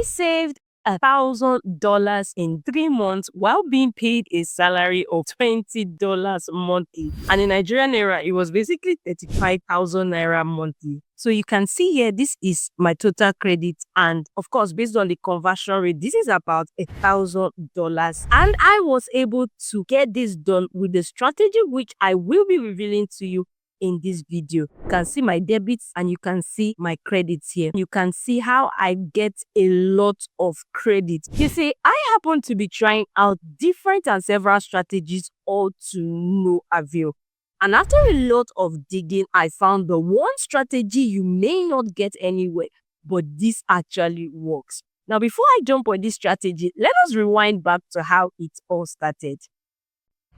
I saved $1,000 in 3 months while being paid a salary of $20 monthly. And in Nigerian naira, it was basically 35,000 naira monthly. So you can see here, this is my total credit. And of course, based on the conversion rate, this is about $1,000. And I was able to get this done with the strategy which I will be revealing to you in this video. You can see my debits and you can see my credits here. You can see how I get a lot of credit. You see, I happen to be trying out different and several strategies, all to no avail. And after a lot of digging, I found the one strategy you may not get anywhere, but this actually works. Now, before I jump on this strategy, let us rewind back to how it all started.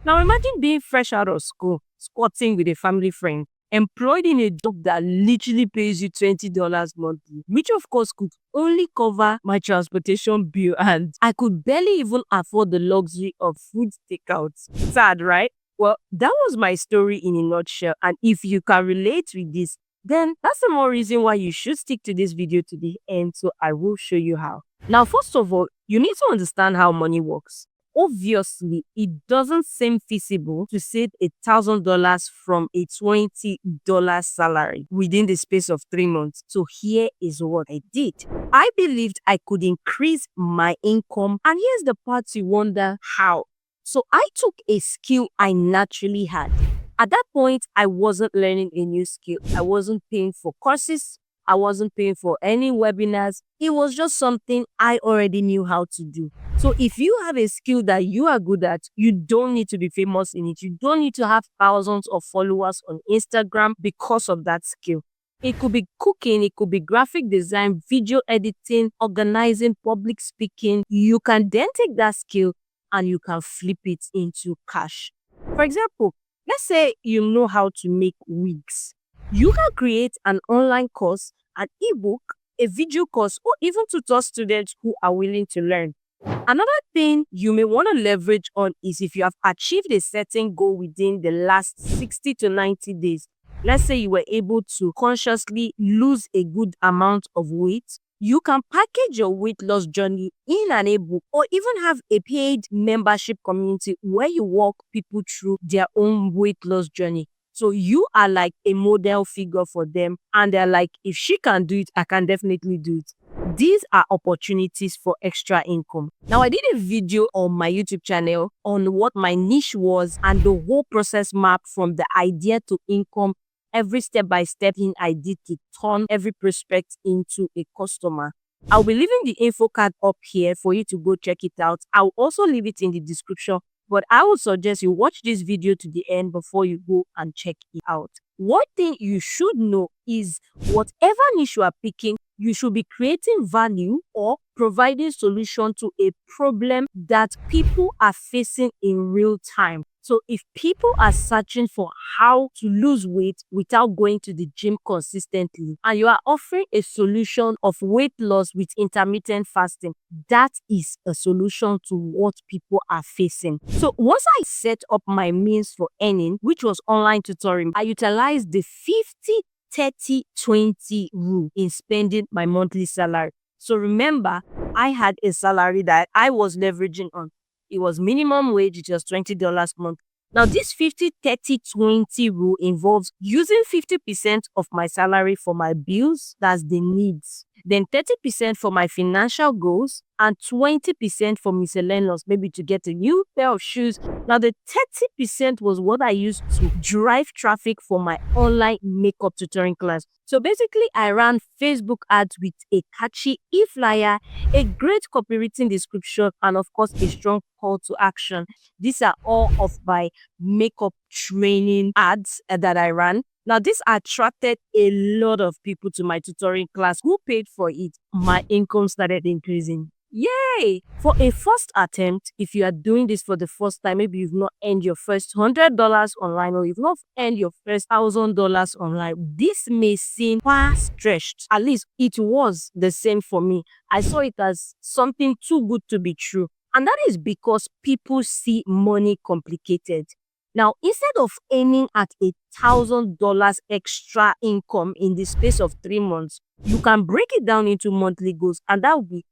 Now, imagine being fresh out of school, squatting with a family friend, employed in a job that literally pays you $20 monthly, which of course could only cover my transportation bill, and I could barely even afford the luxury of food takeouts. Sad, right? Well, that was my story in a nutshell, and if you can relate with this, then that's the more reason why you should stick to this video to the end, so I will show you how. Now, first of all, you need to understand how money works. Obviously, it doesn't seem feasible to save $1,000 from a $20 salary within the space of 3 months. So here is what I did. I believed I could increase my income, and here's the part you wonder how. So I took a skill I naturally had. At that point, I wasn't learning a new skill. I wasn't paying for courses. I wasn't paying for any webinars. It was just something I already knew how to do. So if you have a skill that you are good at, you don't need to be famous in it. You don't need to have thousands of followers on Instagram because of that skill. It could be cooking, it could be graphic design, video editing, organizing, public speaking. You can then take that skill and you can flip it into cash. For example, let's say you know how to make wigs. You can create an online course, an ebook, a video course, or even tutor students who are willing to learn. Another thing you may want to leverage on is if you have achieved a certain goal within the last 60 to 90 days. Let's say you were able to consciously lose a good amount of weight. You can package your weight loss journey in an ebook, or even have a paid membership community where you walk people through their own weight loss journey. So you are like a model figure for them, and they're like, if she can do it, I can definitely do it. These are opportunities for extra income. Now, I did a video on my YouTube channel on what my niche was and the whole process map from the idea to income, every step-by-step thing I did to turn every prospect into a customer. I'll be leaving the info card up here for you to go check it out. I'll also leave it in the description, but I would suggest you watch this video to the end before you go and check it out. One thing you should know is whatever niche you are picking, you should be creating value or providing solution to a problem that people are facing in real time. So if people are searching for how to lose weight without going to the gym consistently, and you are offering a solution of weight loss with intermittent fasting, that is a solution to what people are facing. So once I set up my means for earning, which was online tutoring, I utilized the 50-30-20 rule in spending my monthly salary. So remember, I had a salary that I was leveraging on. It was minimum wage, it was $20 a month. Now, this 50-30-20 rule involves using 50% of my salary for my bills, that's the needs, then 30% for my financial goals, and 20% for miscellaneous, maybe to get a new pair of shoes. Now, the 30% was what I used to drive traffic for my online makeup tutoring class. So basically, I ran Facebook ads with a catchy e-flyer, a great copywritten description, and of course, a strong call to action. These are all of my makeup training ads that I ran. Now, this attracted a lot of people to my tutoring class who paid for it. My income started increasing. Yay! For a first attempt, if you are doing this for the first time, maybe you've not earned your first $100 online, or you've not earned your first $1,000 online, this may seem far stretched. At least it was the same for me. I saw it as something too good to be true. And that is because people see money complicated. Now, instead of aiming at $1,000 extra income in the space of 3 months, you can break it down into monthly goals, and that will be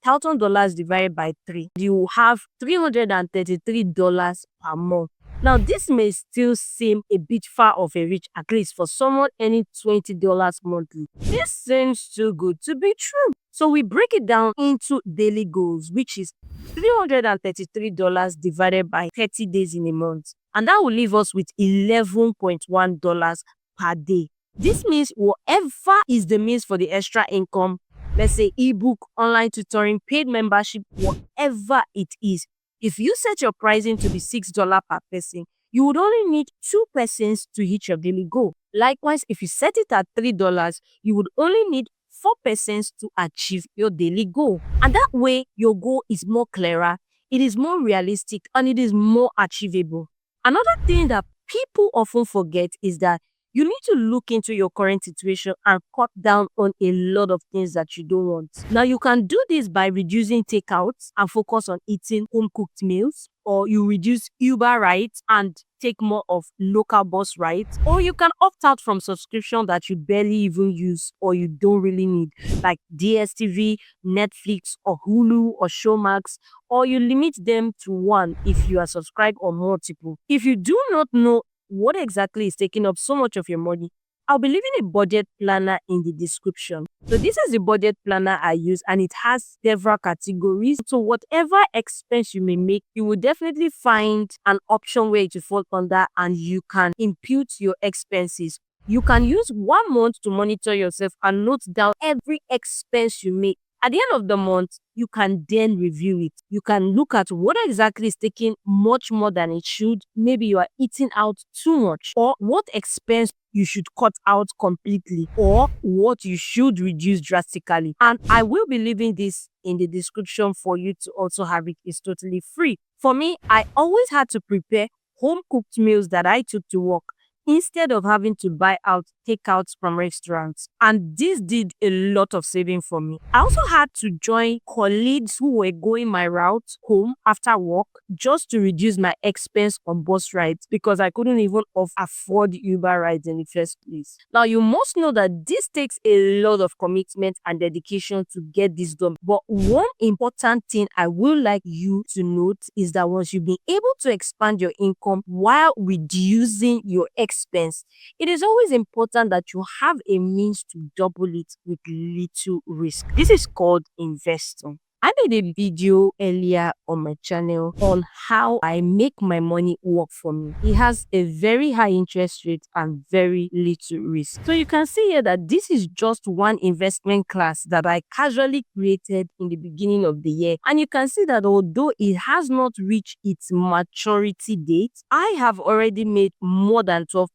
$1,000 divided by 3, you will have $333 per month. Now, this may still seem a bit far of a reach, at least for someone earning $20 monthly. This seems too good to be true. So we break it down into daily goals, which is $333 divided by 30 days in a month. And that will leave us with $11.1 per day. This means whatever is the means for the extra income, let's say ebook, online tutoring, paid membership, whatever it is, if you set your pricing to be $6 per person, you would only need 2 persons to hit your daily goal. Likewise, if you set it at $3, you would only need 4 persons to achieve your daily goal. And that way, your goal is more clearer, it is more realistic, and it is more achievable. Another thing that people often forget is that you need to look into your current situation and cut down on a lot of things that you don't want. Now, you can do this by reducing takeouts and focus on eating home-cooked meals, or you reduce Uber rides and take more of local bus rides, or you can opt out from subscription that you barely even use or you don't really need, like DSTV, Netflix, or Hulu, or Showmax, or you limit them to one if you are subscribed or multiple. If you do not know what exactly is taking up so much of your money, I'll be leaving a budget planner in the description. So this is the budget planner I use, and it has several categories. So whatever expense you may make, you will definitely find an option where it will fall under, and you can impute your expenses. You can use 1 month to monitor yourself and note down every expense you make. At the end of the month, you can then review it. You can look at what exactly is taking much more than it should. Maybe you are eating out too much, or what expense you should cut out completely, or what you should reduce drastically. And I will be leaving this in the description for you to also have it. It's totally free. For me, I always had to prepare home-cooked meals that I took to work, instead of having to buy out takeouts from restaurants. And this did a lot of saving for me. I also had to join colleagues who were going my route home after work just to reduce my expense on bus rides, because I couldn't even afford Uber rides in the first place. Now, you must know that this takes a lot of commitment and dedication to get this done. But one important thing I would like you to note is that once you've been able to expand your income while reducing your expense, it is always important that you have a means to double it with little risk. This is called investing. I made a video earlier on my channel on how I make my money work for me. It has a very high interest rate and very little risk. So you can see here that this is just one investment class that I casually created in the beginning of the year. And you can see that although it has not reached its maturity date, I have already made more than 12%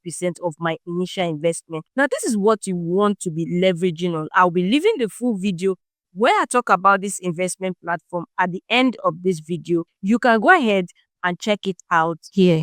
of my initial investment. Now, this is what you want to be leveraging on. I'll be leaving the full video where I talk about this investment platform at the end of this video. You can go ahead and check it out here.